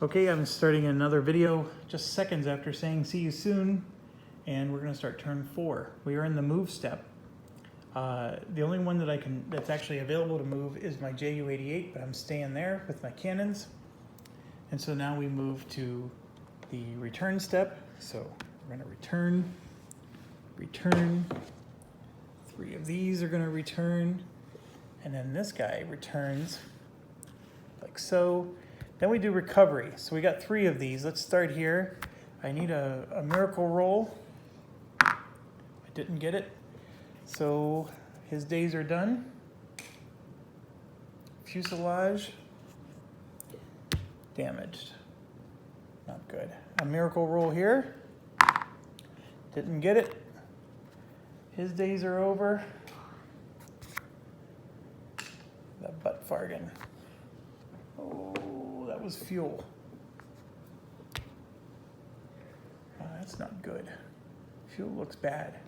Okay, I'm starting another video just seconds after saying see you soon, and we're going to start turn 4. We are in the move step. The only one that's actually available to move is my Ju-88, but I'm staying there with my cannons. And so now we move to the return step. So we're going to return. 3 of these are going to return, and then this guy returns like so. Then we do recovery. So we got 3 of these. Let's start here. I need a miracle roll. I didn't get it. So his days are done. Fuselage damaged. Not good. A miracle roll here. Didn't get it. His days are over. The butt fargan. Oh, that was fuel. Oh, that's not good. Fuel looks bad.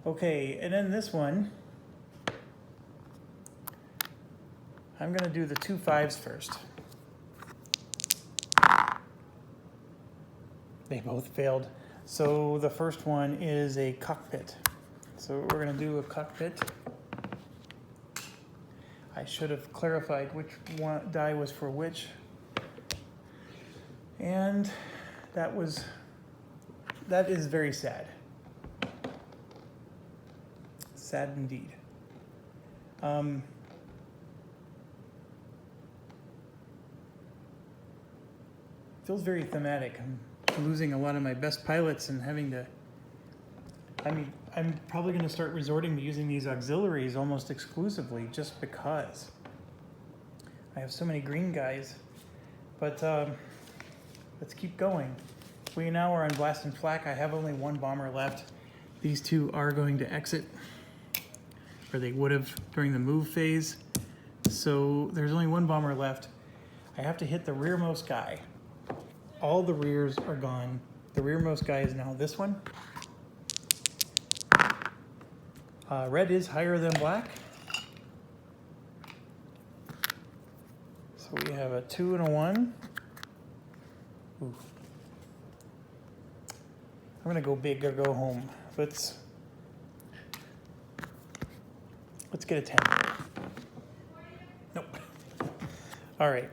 Okay, and then this one, I'm going to do the 2 5s first. They both failed. So the first one is a cockpit. So we're going to do a cockpit. I should have clarified which one die was for which. And that is very sad. Sad indeed. Feels very thematic. I'm losing a lot of my best pilots and having to, I'm probably going to start resorting to using these auxiliaries almost exclusively just because I have so many green guys. But let's keep going. We now are on blast and flak. I have only 1 bomber left. These 2 are going to exit, or they would have during the move phase. So there's only 1 bomber left. I have to hit the rearmost guy. All the rears are gone. The rearmost guy is now this one. Red is higher than black. So we have a 2 and a 1. Ooh. I'm gonna go big or go home. Let's get a 10. Nope. All right,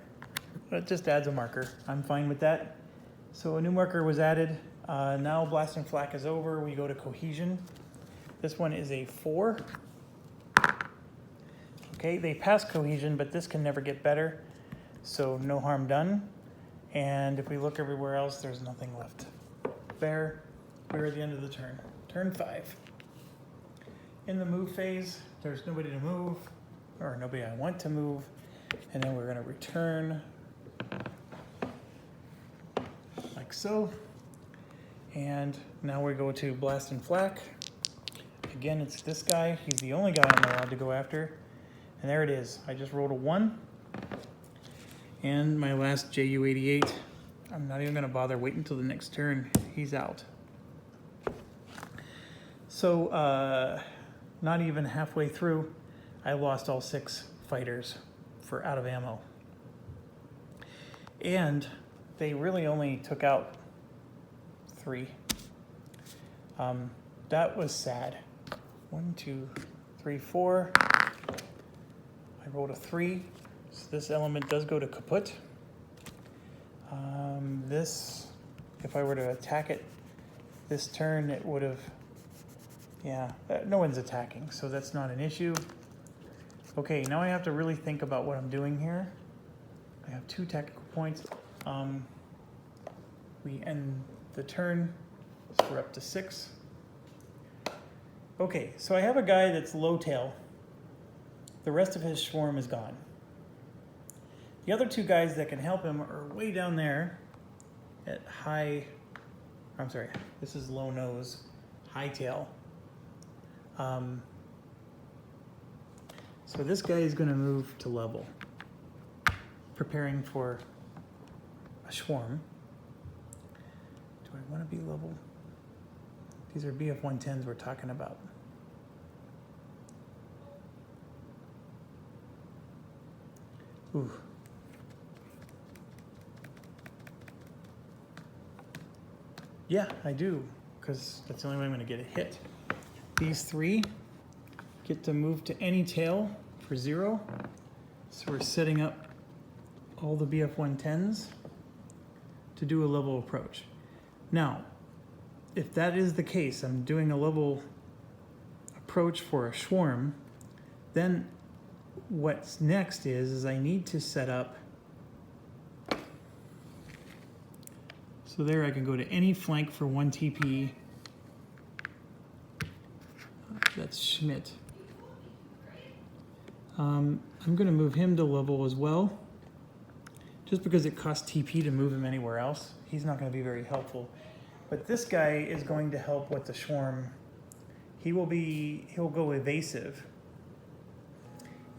that just adds a marker. I'm fine with that. So a new marker was added. Now blast and flak is over. We go to cohesion. This one is a 4. Okay, they passed cohesion, but this can never get better. So no harm done. And if we look everywhere else, there's nothing left. There, we're at the end of the turn. Turn 5. In the move phase, there's nobody to move, or nobody I want to move. And then we're going to return like so. And now we go to blast and flak. Again, it's this guy. He's the only guy I'm allowed to go after. And there it is. I just rolled a 1. And my last Ju-88. I'm not even going to bother waiting until the next turn. He's out. So, not even halfway through, I lost all 6 fighters for out of ammo. And they really only took out 3. That was sad. 1, 2, 3, 4. I rolled a 3. So this element does go to kaput. This, if I were to attack it this turn, it would have, yeah, no one's attacking, so that's not an issue. Okay, now I have to really think about what I'm doing here. I have 2 tactical points. We end the turn, so we're up to 6. Okay, so I have a guy that's low tail. The rest of his swarm is gone. The other 2 guys that can help him are way down there at this is low nose, high tail. So this guy is going to move to level, preparing for a swarm. Do I want to be level? These are BF-110s we're talking about. Ooh. Yeah, I do, because that's the only way I'm going to get a hit. These three get to move to any tail for 0. So we're setting up all the BF-110s to do a level approach. Now, if that is the case, I'm doing a level approach for a swarm, then what's next is I need to set up, so there I can go to any flank for 1 TP. That's Schmidt. I'm going to move him to level as well, just because it costs TP to move him anywhere else. He's not going to be very helpful. But this guy is going to help with the swarm. He'll go evasive.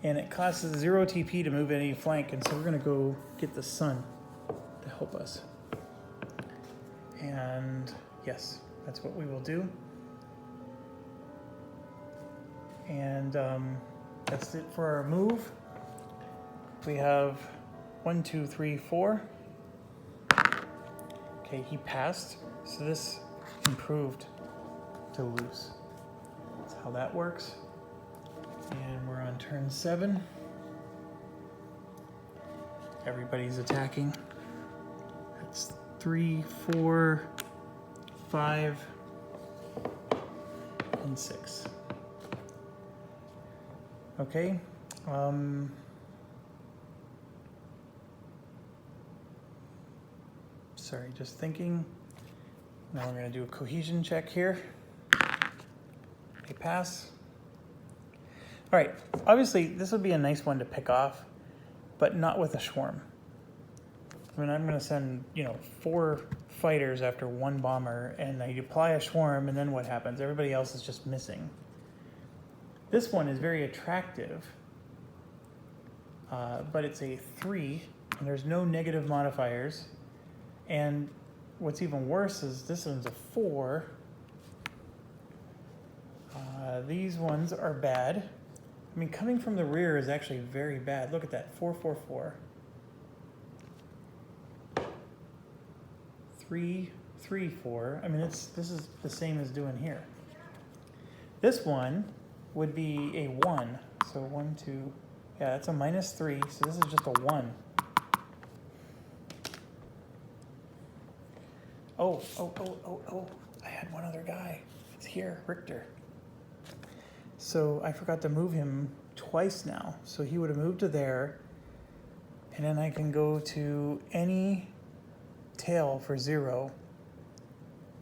And it costs 0 TP to move any flank, and so we're going to go get the sun to help us. And yes, that's what we will do. And that's it for our move. We have 1, 2, 3, 4. Okay, he passed, so this improved to loose. That's how that works. And we're on turn 7. Everybody's attacking. That's 3, 4, 5, and 6. Okay. Sorry, just thinking. Now we're going to do a cohesion check here. A pass. All right, obviously this would be a nice one to pick off, but not with a swarm. I mean, I'm going to send, 4 fighters after 1 bomber, and I apply a swarm, and then what happens? Everybody else is just missing. This one is very attractive, but it's a 3, and there's no negative modifiers. And what's even worse is this one's a 4. These ones are bad. I mean, coming from the rear is actually very bad. Look at that, 4, 4, 4. 3, 3, 4. I mean, this is the same as doing here. This one would be a 1. So 1, 2, yeah, that's a -3. So this is just a 1. Oh, I had one other guy. It's here, Richter. So I forgot to move him twice now. So he would have moved to there, and then I can go to any tail for 0.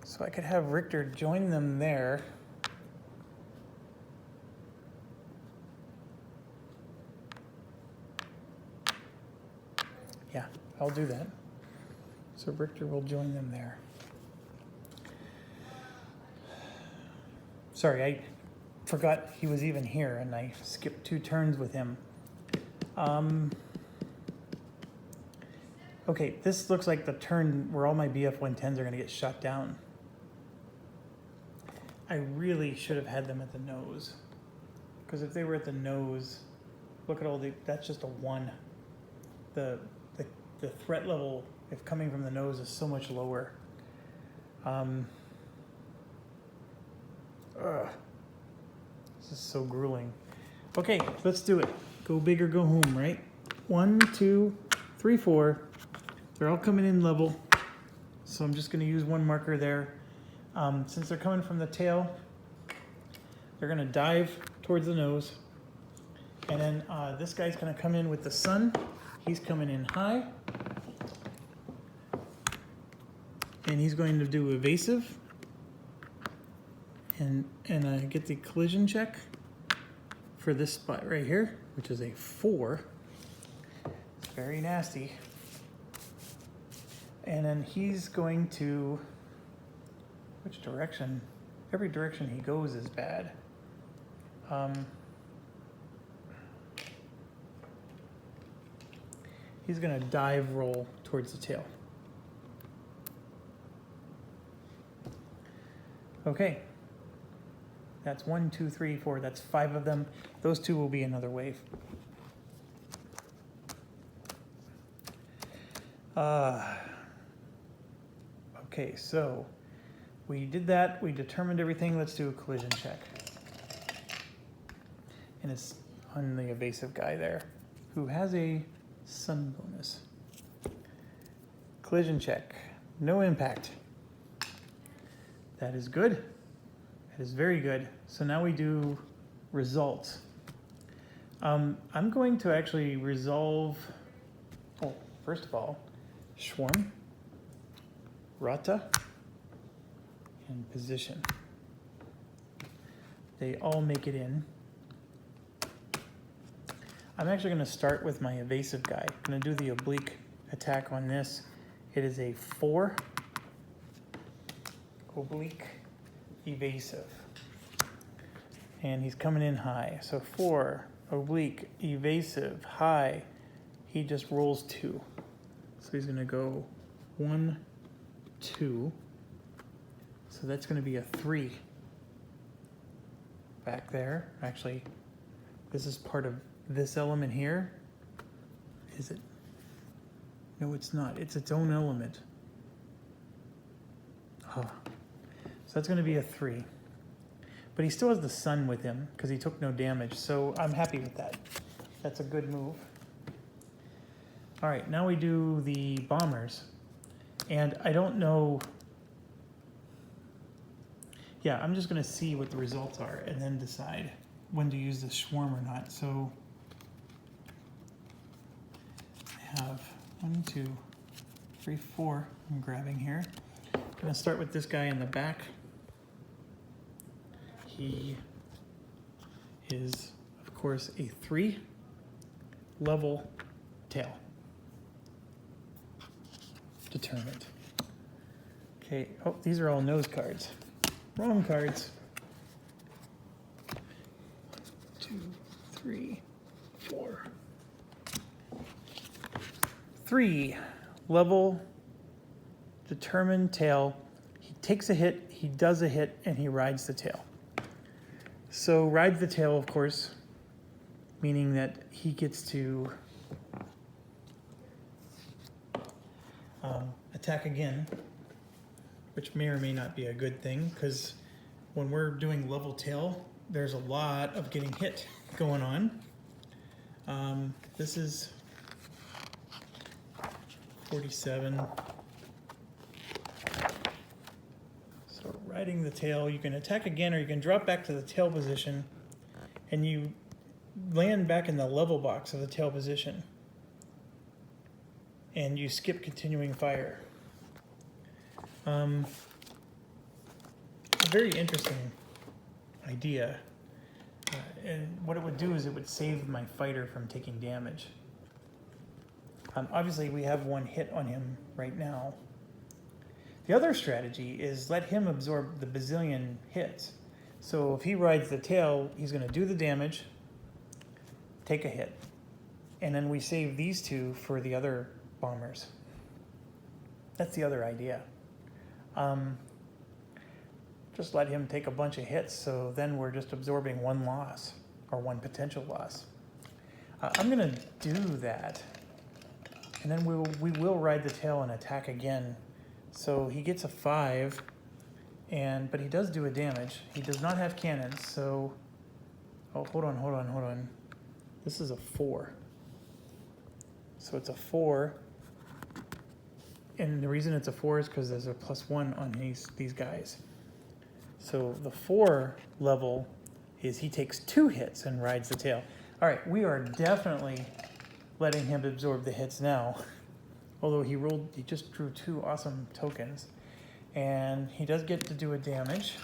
So I could have Richter join them there. Yeah, I'll do that. So Richter will join them there. Sorry, I forgot he was even here, and I skipped 2 turns with him. Okay, this looks like the turn where all my BF-110s are going to get shot down. I really should have had them at the nose. Because if they were at the nose, look at all that's just a 1. The threat level, if coming from the nose, is so much lower. This is so grueling. Okay, let's do it. Go big or go home, right? 1, 2, 3, 4. They're all coming in level. So I'm just going to use 1 marker there. Since they're coming from the tail, they're going to dive towards the nose. And then this guy's going to come in with the sun. He's coming in high. And he's going to do evasive. And get the collision check for this spot right here, which is a 4. It's very nasty. And then he's going to, which direction? Every direction he goes is bad. He's going to dive roll towards the tail. Okay. That's 1, 2, 3, 4. That's 5 of them. Those 2 will be another wave. Okay, so we did that. We determined everything. Let's do a collision check. And it's on the evasive guy there, who has a sun bonus. Collision check. No impact. That is good. That is very good. So now we do results. I'm going to actually resolve, first of all, Schwarm, Rata, and Position. They all make it in. I'm actually going to start with my evasive guy. I'm going to do the oblique attack on this. It is a 4 oblique evasive. And he's coming in high. So 4 oblique evasive high. He just rolls 2. So he's going to go 1, 2. So that's going to be a 3 back there. Actually, this is part of this element here. Is it? No, it's not. It's its own element. Oh. So that's going to be a 3. But he still has the sun with him because he took no damage. So I'm happy with that. That's a good move. All right, now we do the bombers. And I don't know. Yeah, I'm just going to see what the results are and then decide when to use the Schwarm or not. So I have 1, 2, 3, 4 I'm grabbing here. I'm going to start with this guy in the back. He is, of course, a 3 level tail. Determined. Okay, oh, these are all nose cards. Wrong cards. 2, 3, 4. 3 level determined tail. He takes a hit, he does a hit, and he rides the tail. So rides the tail, of course, meaning that he gets to attack again, which may or may not be a good thing, because when we're doing level tail, there's a lot of getting hit going on. This is 47. So riding the tail, you can attack again, or you can drop back to the tail position, and you land back in the level box of the tail position, and you skip continuing fire. A very interesting idea. And what it would do is it would save my fighter from taking damage. Obviously, we have 1 hit on him right now. The other strategy is let him absorb the bazillion hits. So if he rides the tail, he's going to do the damage, take a hit, and then we save these 2 for the other bombers. That's the other idea. Just let him take a bunch of hits, so then we're just absorbing 1 loss, or 1 potential loss. I'm going to do that, and then we will ride the tail and attack again. So he gets a 5, but he does do a damage. He does not have cannons, so... Oh, hold on. This is a 4. So it's a 4. And the reason it's a 4 is because there's a +1 on these guys. So the 4 level is he takes 2 hits and rides the tail. All right, we are definitely letting him absorb the hits now. Although he just drew 2 awesome tokens. And he does get to do a damage.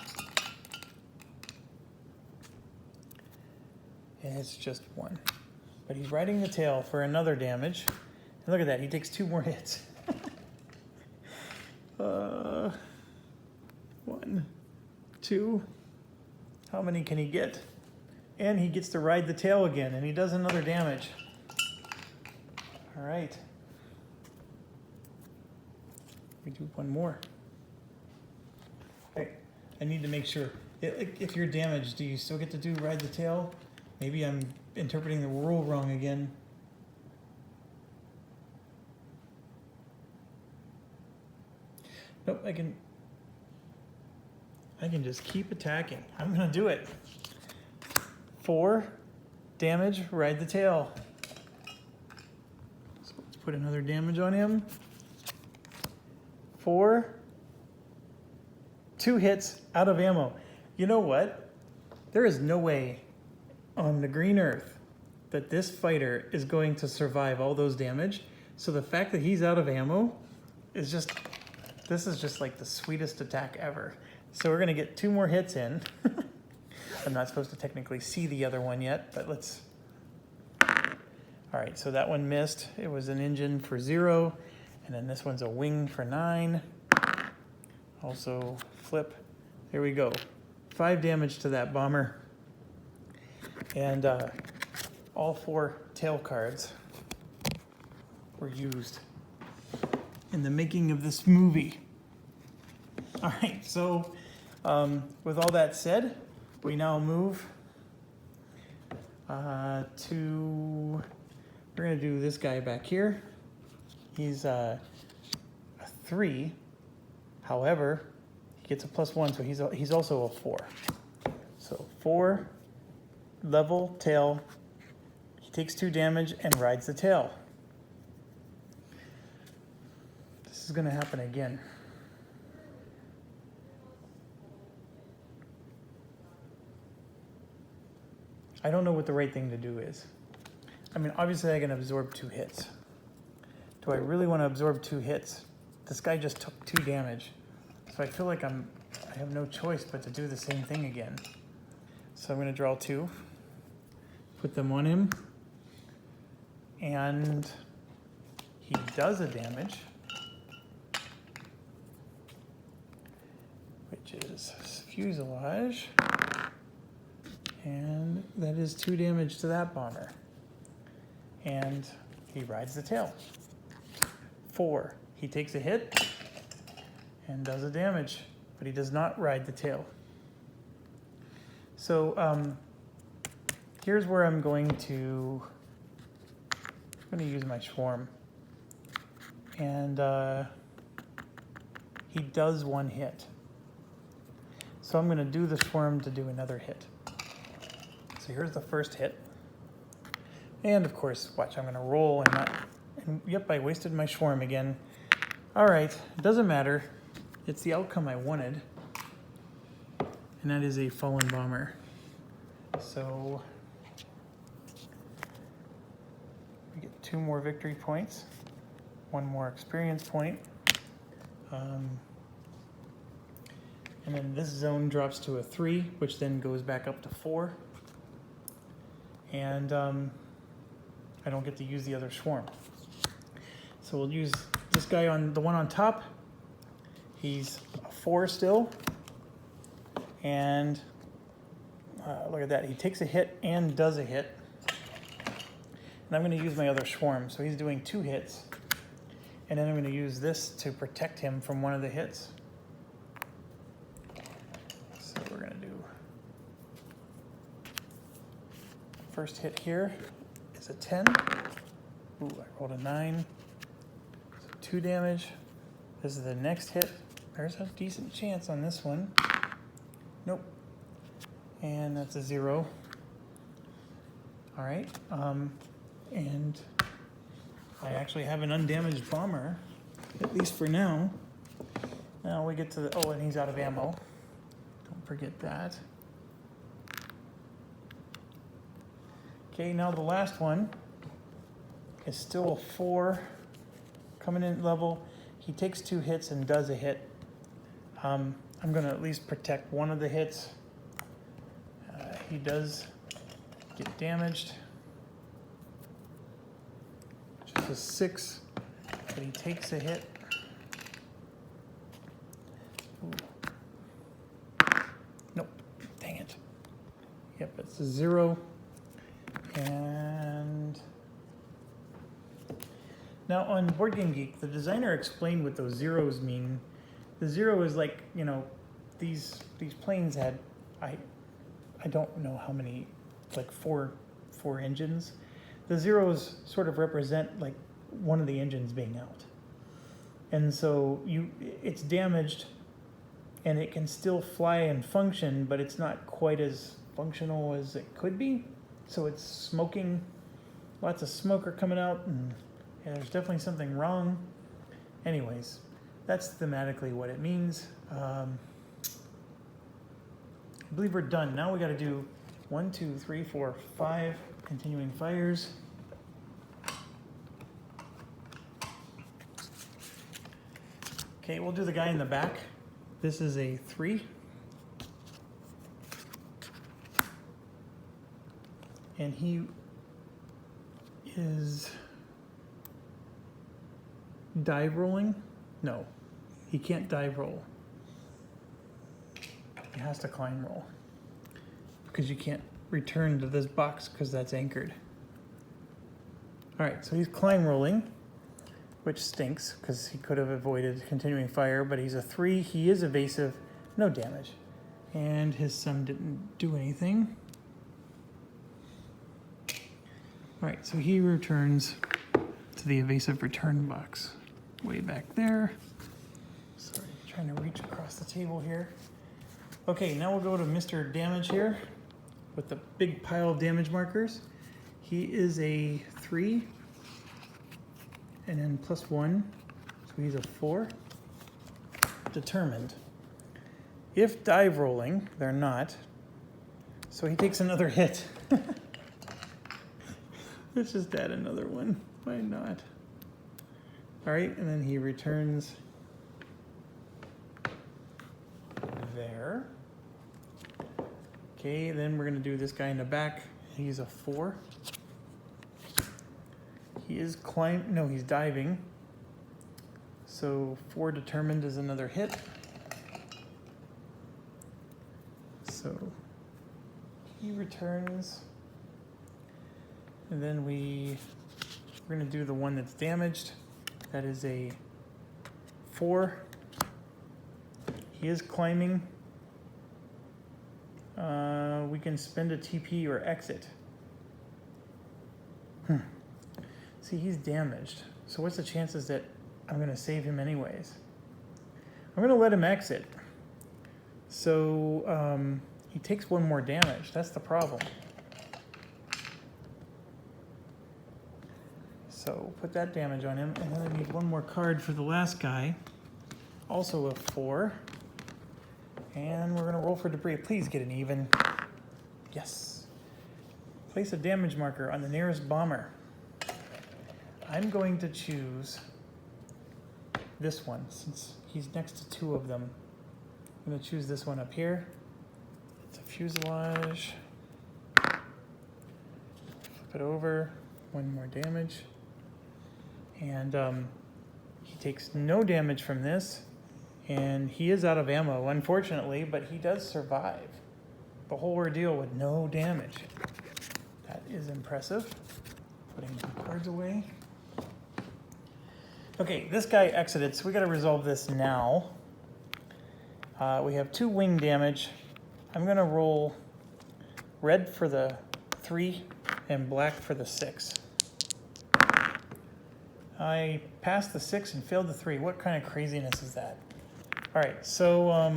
And it's just 1. But he's riding the tail for another damage. And look at that, he takes 2 more hits. 1, 2. How many can he get? And he gets to ride the tail again, and he does another damage. All right. We do 1 more. Okay. I need to make sure. If you're damaged, do you still get to do ride the tail? Maybe I'm interpreting the rule wrong again. Nope, I can... I can just keep attacking. I'm gonna do it. 4 damage, ride the tail. So let's put another damage on him. 4, 2 hits, out of ammo. You know what? There is no way on the green earth that this fighter is going to survive all those damage. So the fact that he's out of ammo is just, this is just like the sweetest attack ever. So we're gonna get 2 more hits in. I'm not supposed to technically see the other one yet, but let's. All right, so that one missed. It was an engine for 0, and then this one's a wing for 9. Also flip, there we go. 5 damage to that bomber. And all 4 tail cards were used in the making of this movie. All right, so with all that said, we now move to, we're gonna do this guy back here. He's a 3, however, he gets a +1, so he's also a 4. So 4, level, tail, he takes 2 damage and rides the tail. This is gonna happen again. I don't know what the right thing to do is. I mean, obviously I can absorb 2 hits. Do I really want to absorb 2 hits? This guy just took 2 damage. So I feel like I have no choice but to do the same thing again. So I'm gonna draw 2, put them on him, and he does a damage, which is fuselage. And that is 2 damage to that bomber. And he rides the tail. 4, he takes a hit and does a damage, but he does not ride the tail. So here's where I'm going to use my swarm. And he does 1 hit. So I'm gonna do the swarm to do another hit. So here's the first hit. And of course, watch, I'm gonna roll and not, and yep, I wasted my swarm again. All right, it doesn't matter. It's the outcome I wanted. And that is a fallen bomber. So we get 2 more victory points, 1 more experience point. And then this zone drops to a 3, which then goes back up to 4. And I don't get to use the other swarm. So we'll use this guy on the one on top. He's a 4 still. And look at that, he takes a hit and does a hit. And I'm gonna use my other swarm. So he's doing 2 hits. And then I'm gonna use this to protect him from one of the hits. So we're gonna do, first hit here is a 10. Ooh, I rolled a 9. So 2 damage. This is the next hit. There's a decent chance on this one. Nope. And that's a 0. All right. And I actually have an undamaged bomber, at least for now. Now we get to the, oh, and he's out of ammo. Don't forget that. Okay, now the last one is still a 4, coming in level. He takes 2 hits and does a hit. I'm gonna at least protect one of the hits. He does get damaged, which is a 6, but he takes a hit. Ooh. Nope, dang it. Yep, it's a 0. And now on Board Game Geek, the designer explained what those zeros mean. The 0 is like, you know, these planes had, I don't know how many, like four engines. The zeros sort of represent like one of the engines being out. And so it's damaged and it can still fly and function, but it's not quite as functional as it could be. So it's smoking, lots of smoke are coming out, and yeah, there's definitely something wrong. Anyways, that's thematically what it means. I believe we're done. Now we got to do 1, 2, 3, 4, 5 continuing fires. Okay, we'll do the guy in the back. This is a 3. And he is dive rolling? No, he can't dive roll. He has to climb roll because you can't return to this box because that's anchored. All right, so he's climb rolling, which stinks because he could have avoided continuing fire, but he's a 3. He is evasive, no damage. And his sum didn't do anything. All right, so he returns to the evasive return box way back there. Sorry, trying to reach across the table here. Okay, now we'll go to Mr. Damage here with the big pile of damage markers. He is a 3 and then +1, so he's a 4. Determined. If dive rolling, they're not, so he takes another hit. Let's just add another one. Why not? All right, and then he returns there. Okay, then we're gonna do this guy in the back. He's a 4. He is he's diving. So 4 determined is another hit. So he returns. And then we're gonna do the one that's damaged. That is a 4. He is climbing. We can spend a TP or exit. See, he's damaged. So what's the chances that I'm gonna save him anyways? I'm gonna let him exit. So he takes 1 more damage. That's the problem. So put that damage on him, and then I need 1 more card for the last guy. Also a 4. And we're gonna roll for debris. Please get an even. Yes. Place a damage marker on the nearest bomber. I'm going to choose this one since he's next to 2 of them. I'm gonna choose this one up here. It's a fuselage. Flip it over. 1 more damage. And he takes no damage from this, and he is out of ammo, unfortunately, but he does survive the whole ordeal with no damage. That is impressive. Putting my cards away. Okay, this guy exited, so we gotta resolve this now. We have 2 wing damage. I'm gonna roll red for the 3 and black for the 6. I passed the 6 and failed the 3. What kind of craziness is that? All right, so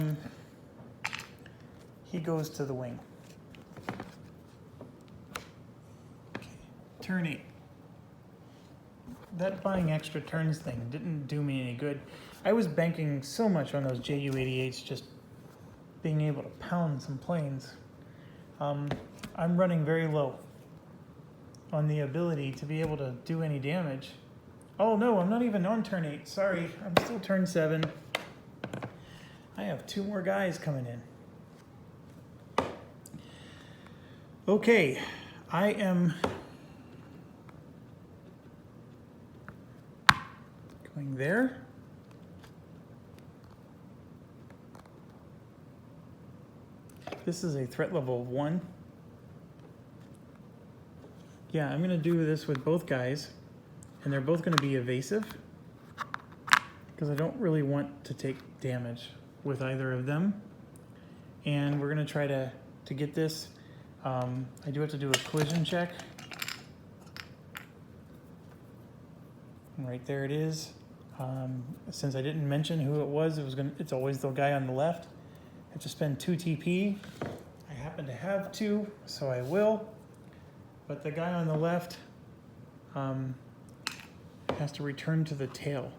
he goes to the wing. Okay. Turn 8. That buying extra turns thing didn't do me any good. I was banking so much on those Ju-88s just being able to pound some planes. I'm running very low on the ability to be able to do any damage. Oh no, I'm not even on turn 8. Sorry, I'm still turn 7. I have 2 more guys coming in. Okay, I am going there. This is a threat level of 1. Yeah, I'm gonna do this with both guys. And they're both going to be evasive because I don't really want to take damage with either of them. And we're going to try to get this. I do have to do a collision check. And right there it is. Since I didn't mention who it was it's always the guy on the left. I have to spend 2 TP. I happen to have 2, so I will. But the guy on the left has to return to the tail.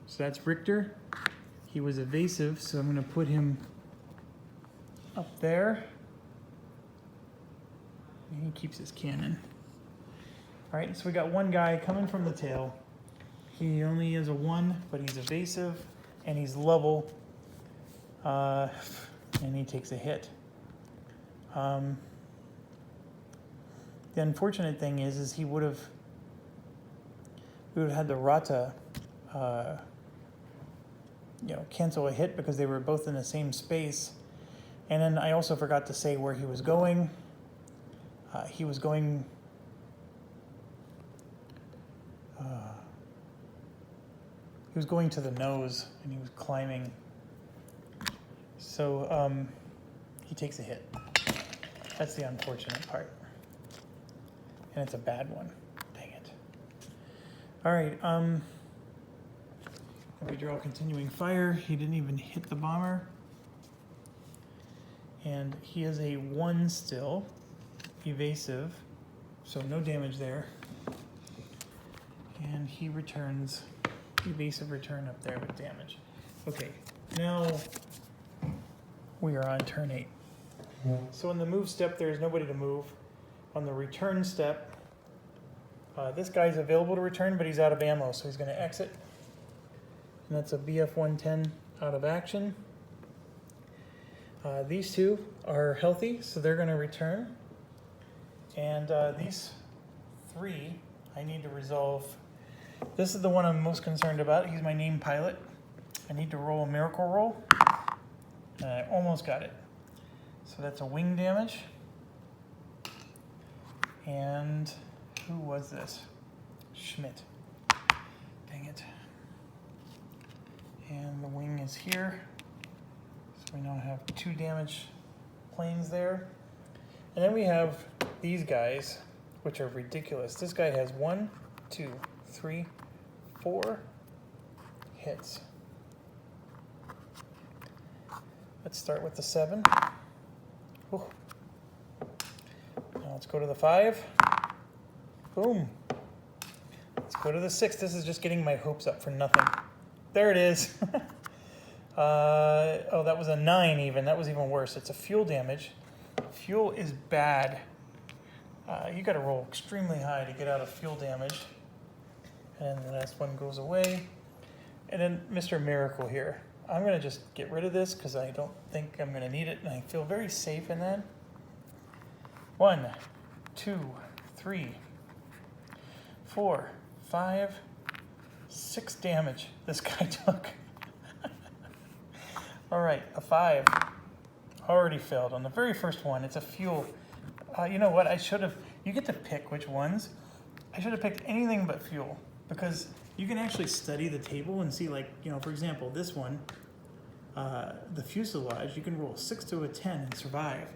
So that's Richter. He was evasive, so I'm going to put him up there. And he keeps his cannon. All right, so we got one guy coming from the tail. He only is a 1, but he's evasive, and he's level, and he takes a hit. The unfortunate thing is we would have had the Rata, cancel a hit because they were both in the same space. And then I also forgot to say where he was going. He was going. He was going to the nose, and he was climbing. So he takes a hit. That's the unfortunate part. And it's a bad one. Dang it. All right. We draw continuing fire. He didn't even hit the bomber. And he is a 1 still. Evasive. So no damage there. And he returns. Evasive return up there with damage. Okay. Now we are on turn 8. So in the move step, there's nobody to move. On the return step, this guy's available to return, but he's out of ammo, so he's going to exit. And that's a BF-110 out of action. These 2 are healthy, so they're going to return. And these 3, I need to resolve. This is the one I'm most concerned about. He's my named pilot. I need to roll a miracle roll. And I almost got it. So that's a wing damage. And who was this? Schmidt. Dang it. And the wing is here. So we now have 2 damage planes there. And then we have these guys, which are ridiculous. This guy has 1, 2, 3, 4 hits. Let's start with the 7. Ooh. Now let's go to the 5. Boom. Let's go to the 6. This is just getting my hopes up for nothing. There it is. Oh, that was a 9 even. That was even worse. It's a fuel damage. Fuel is bad. You got to roll extremely high to get out of fuel damage. And the last one goes away. And then Mr. Miracle here. I'm going to just get rid of this because I don't think I'm going to need it. And I feel very safe in that. 1, 2, 3, 4, 5, 6 damage this guy took. All right, a 5. Already failed on the very first one. It's a fuel. You know what? I should have. You get to pick which ones. I should have picked anything but fuel because you can actually study the table and see, like, for example, this one, the fuselage, you can roll 6 to a 10 and survive.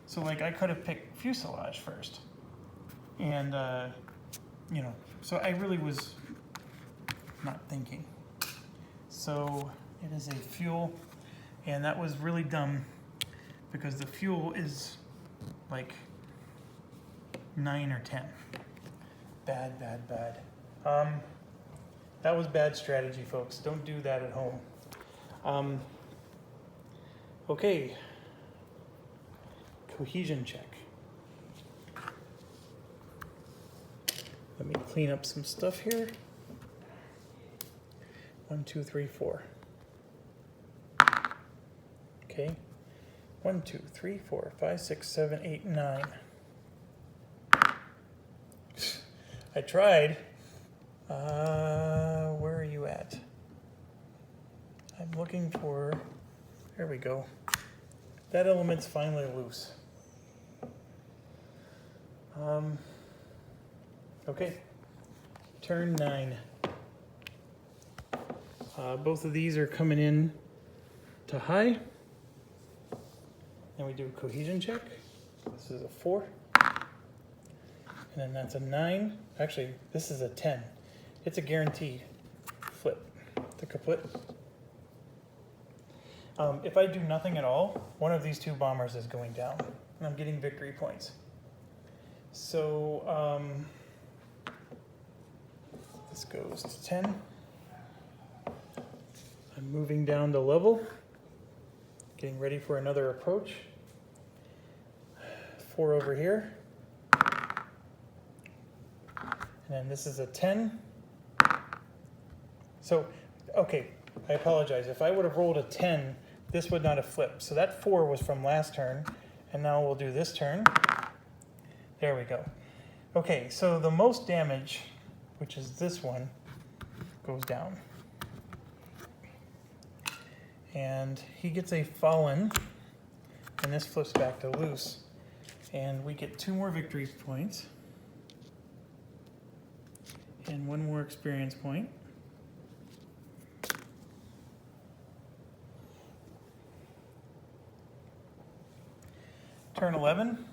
So, like, I could have picked fuselage first. And, so I really was not thinking. So it is a fuel, and that was really dumb because the fuel is like 9 or 10. Bad, bad, bad. That was bad strategy, folks. Don't do that at home. Okay. Cohesion check. Let me clean up some stuff here. 1, 2, 3, 4. Okay. 1, 2, 3, 4, 5, 6, 7, 8, 9. I tried. Where are you at? I'm looking for. There we go. That element's finally loose. Okay. Turn 9. Both of these are coming in to high. Then we do a cohesion check. This is a 4. And then that's a 9. Actually, this is a 10. It's a guaranteed flip. the kaput. If I do nothing at all, one of these two bombers is going down, and I'm getting victory points. So this goes to 10. I'm moving down to level, getting ready for another approach. 4 over here. And then this is a 10. So, okay, I apologize. If I would have rolled a 10, this would not have flipped. So that 4 was from last turn, and now we'll do this turn. There we go. Okay, so the most damage, which is this one, goes down. And he gets a fallen, and this flips back to loose. And we get 2 more victory points. And 1 more experience point. Turn 11.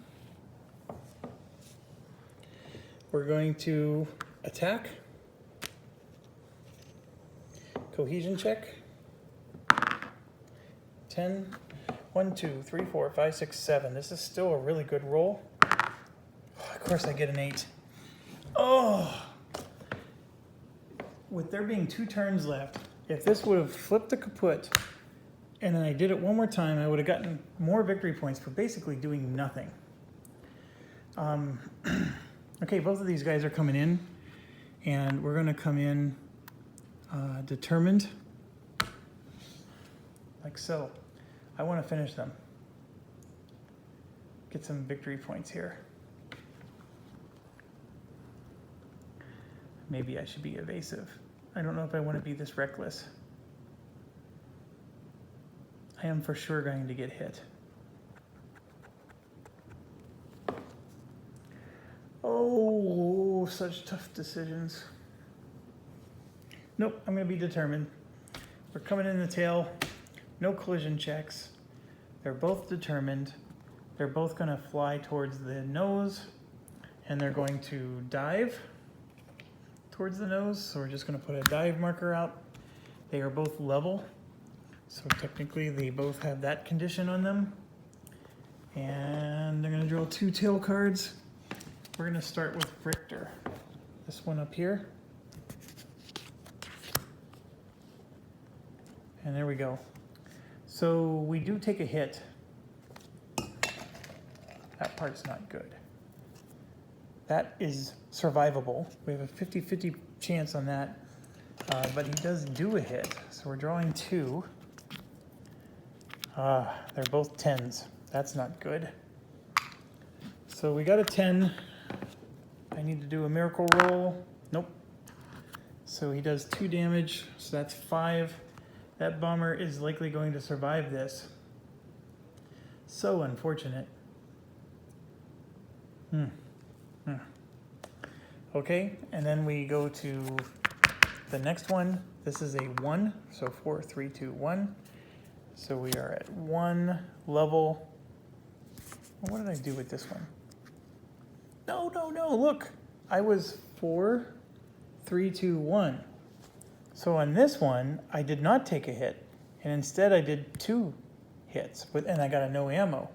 We're going to attack. Cohesion check. 10. 1, 2, 3, 4, 5, 6, 7. This is still a really good roll. Of course I get an 8. Oh! With there being 2 turns left, if this would have flipped the kaput and then I did it one more time, I would have gotten more victory points for basically doing nothing. Okay, both of these guys are coming in, and we're going to come in determined, like so. I want to finish them. Get some victory points here. Maybe I should be evasive. I don't know if I want to be this reckless. I am for sure going to get hit. Oh, such tough decisions. Nope, I'm going to be determined. We're coming in the tail. No collision checks. They're both determined. They're both going to fly towards the nose, and they're going to dive towards the nose. So we're just going to put a dive marker out. They are both level. So technically they both have that condition on them. And they're going to draw 2 tail cards. We're going to start with Richter. This one up here. And there we go. So we do take a hit. That part's not good. That is survivable. We have a 50-50 chance on that. But he does do a hit. So we're drawing 2. They're both 10s. That's not good. So we got a 10. I need to do a miracle roll. Nope. So he does 2 damage. So that's 5. That bomber is likely going to survive this. So unfortunate. Okay, and then we go to the next one. This is a 1, so 4, 3, 2, 1. So we are at 1 level. What did I do with this one? No, look. I was 4, 3, 2, 1. So on this one, I did not take a hit, and instead I did 2 hits, and I got a no ammo,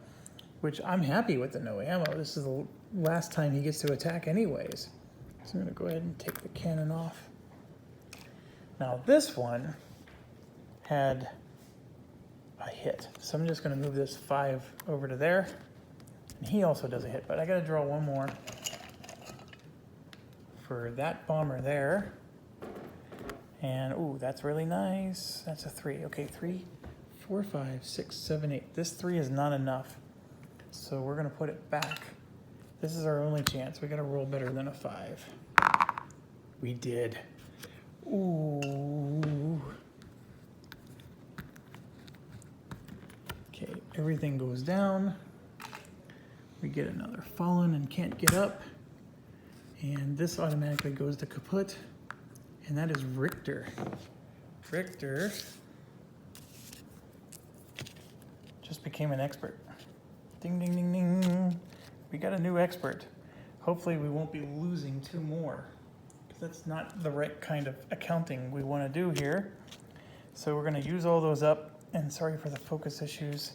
which I'm happy with the no ammo. This is the last time he gets to attack anyways. So I'm going to go ahead and take the cannon off. Now this one had a hit, so I'm just going to move this 5 over to there, and he also does a hit, but I got to draw 1 more for that bomber there. And, ooh, that's really nice. That's a 3. Okay, 3, 4, 5, 6, 7, 8. This 3 is not enough. So we're going to put it back. This is our only chance. We got to roll better than a 5. We did. Ooh. Okay, everything goes down. We get another fallen and can't get up. And this automatically goes to kaput. And that is Richter. Richter just became an expert. Ding, ding, ding, ding. We got a new expert. Hopefully we won't be losing 2 more. that's not the right kind of accounting we want to do here. So we're going to use all those up, and sorry for the focus issues.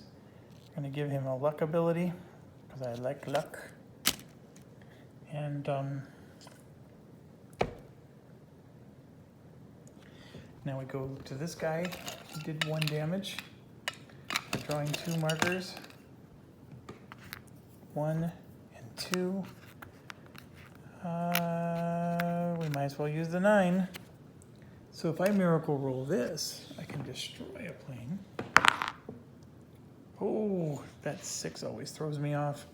I'm going to give him a luck ability, because I like luck. And now we go to this guy. He did 1 damage. We're drawing 2 markers. 1 and 2. We might as well use the 9. So if I miracle roll this, I can destroy a plane. Oh, that 6 always throws me off.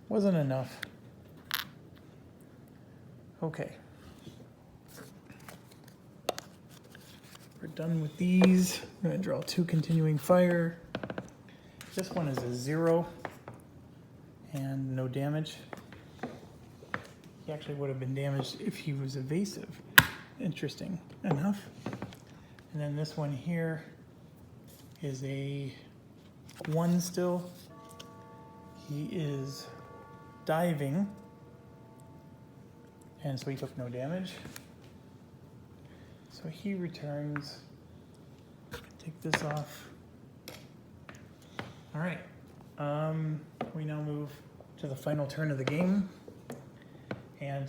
Wasn't enough. Okay. We're done with these. I'm going to draw 2 continuing fire. This one is a 0 and no damage. He actually would have been damaged if he was evasive. Interesting enough. And then this one here is a 1 still. He is diving, and so he took no damage. So he returns. Take this off. All right. We now move to the final turn of the game, and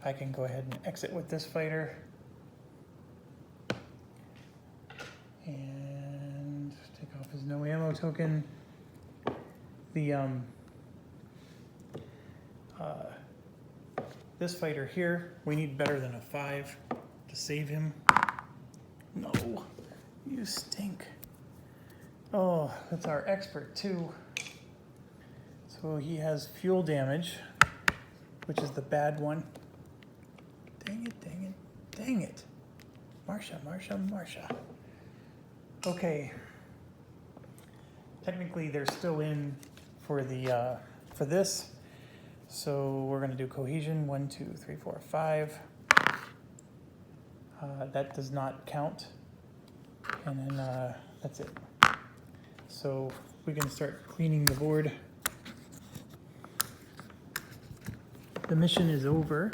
I can go ahead and exit with this fighter. And take off his no ammo token. This fighter here, we need better than a 5 to save him. No, you stink. Oh, that's our expert too. So he has fuel damage, which is the bad one. Dang it, dang it, dang it. Marsha. Okay. Technically, they're still in for the for this. So we're going to do cohesion. 1, 2, 3, 4, 5. That does not count. And then that's it. So we can start cleaning the board. The mission is over.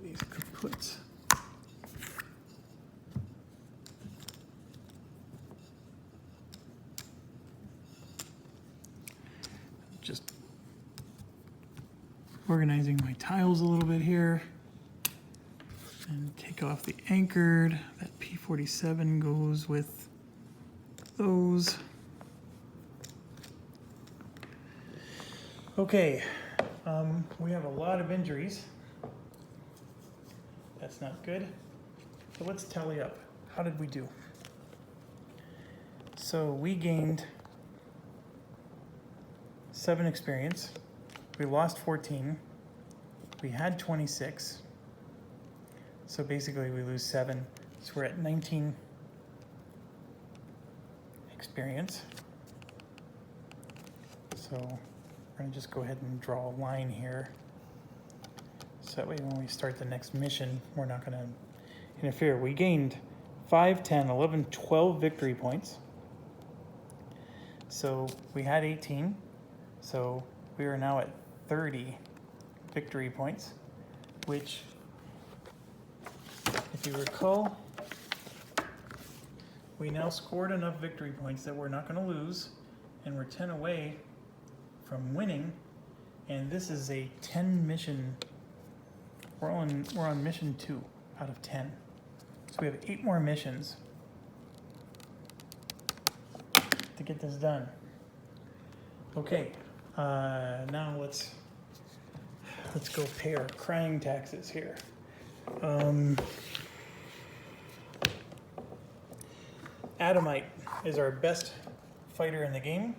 These kaputs. Just organizing my tiles a little bit here. And take off the anchored. That P47 goes with those. Okay, we have a lot of injuries. That's not good. So let's tally up. How did we do? So we gained 7 experience. We lost 14. We had 26. So basically we lose 7. So we're at 19 experience. So we're going to just go ahead and draw a line here. So that way when we start the next mission, we're not going to interfere. We gained 5, 10, 11, 12 victory points. So we had 18. So we are now at 30 victory points, which, if you recall, we now scored enough victory points that we're not going to lose, and we're 10 away from winning. And this is a 10 mission. We're on mission 2 out of 10. So we have 8 more missions to get this done. Okay, now let's go pay our crying taxes here. Adamite is our best fighter in the game.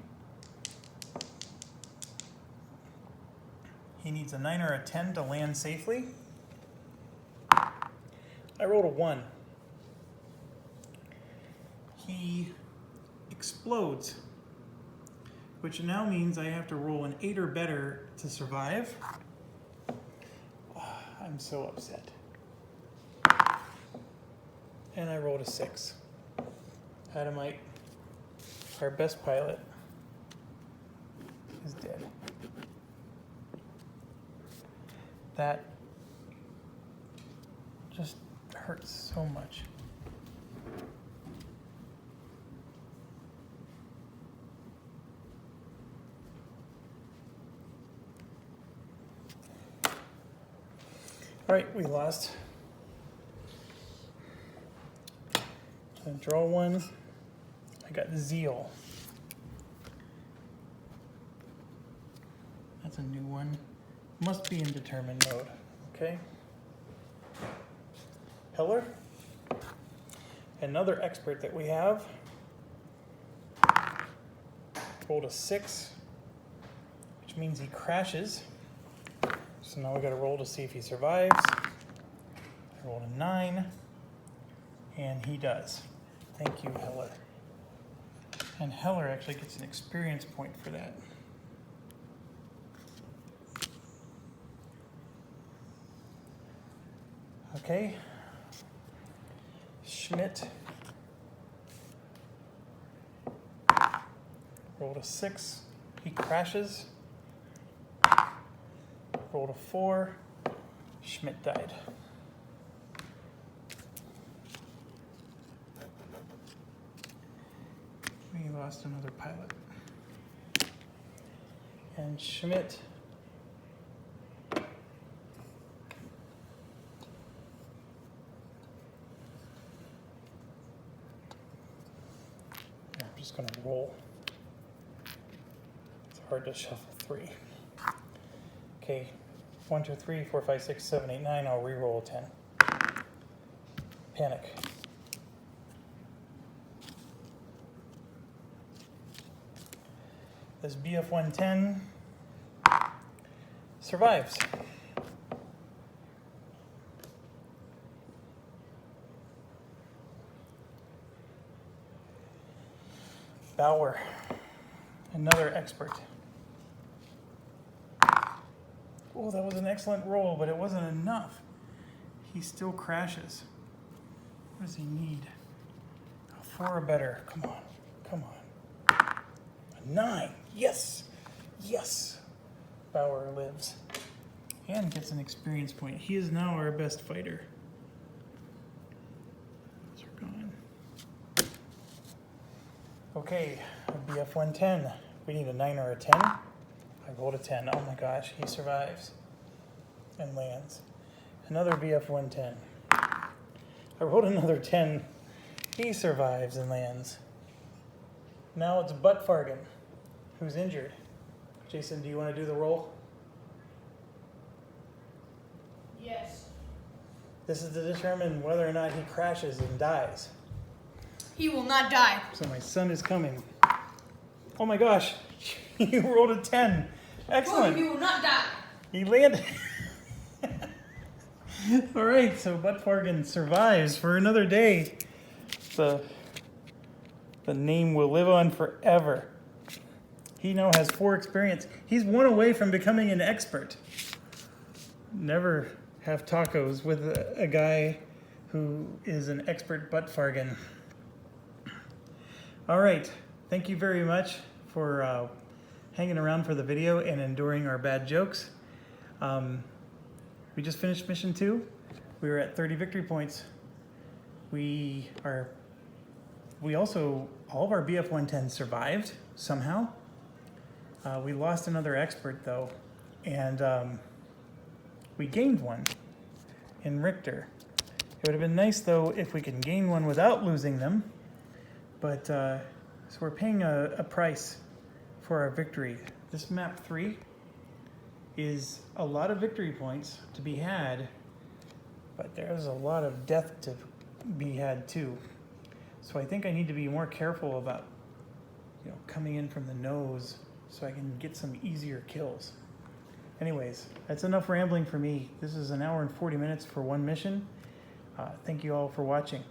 He needs a 9 or a 10 to land safely. I rolled a 1. He explodes, which now means I have to roll an 8 or better to survive. I'm so upset. And I rolled a 6. Adamite, our best pilot, is dead. That just hurts so much. All right, we lost. Gonna draw one. I got Zeal. That's a new one. Must be in determined mode. Okay. Heller. Another expert that we have. Rolled a 6, which means he crashes. So now we got to roll to see if he survives. I rolled a 9, and he does. Thank you, Heller. And Heller actually gets an experience point for that. Okay. Schmidt. Rolled a 6. He crashes. Rolled a 4. Schmidt died. We lost another pilot. And Schmidt I'm just going to roll. It's hard to shuffle 3. Okay, 1, 2, 3, 4, 5, 6, 7, 8, 9. I'll re-roll a 10. Panic. This BF 110 survives. Bauer, another expert. Oh, that was an excellent roll, but it wasn't enough. He still crashes. What does he need? A 4 or better. Come on, come on. A 9. Yes, yes. Bauer lives and gets an experience point. He is now our best fighter. Those are gone. Okay, a BF 110. We need a 9 or a 10. I rolled a 10. Oh my gosh, he survives and lands. Another BF 110. I rolled another 10. He survives and lands. Now it's Butt Fargan, who's injured. Jason, do you want to do the roll? Yes. This is to determine whether or not he crashes and dies. He will not die. So my son is coming. Oh my gosh, you rolled a 10. Excellent. He will not die. He landed. All right, so Butt Fargan survives for another day. The name will live on forever. He now has 4 experience. He's 1 away from becoming an expert. Never have tacos with a guy who is an expert Butt Fargan. All right, thank you very much for hanging around for the video and enduring our bad jokes. We just finished mission 2. We were at 30 victory points. All of our BF 110 survived somehow. We lost another expert though, and we gained 1 in Richter. It would have been nice though if we could gain 1 without losing them, but so we're paying a price for our victory. This map 3 is a lot of victory points to be had, but there's a lot of death to be had too. So I think I need to be more careful about, coming in from the nose so I can get some easier kills. Anyways, that's enough rambling for me. This is an hour and 40 minutes for 1 mission. Thank you all for watching.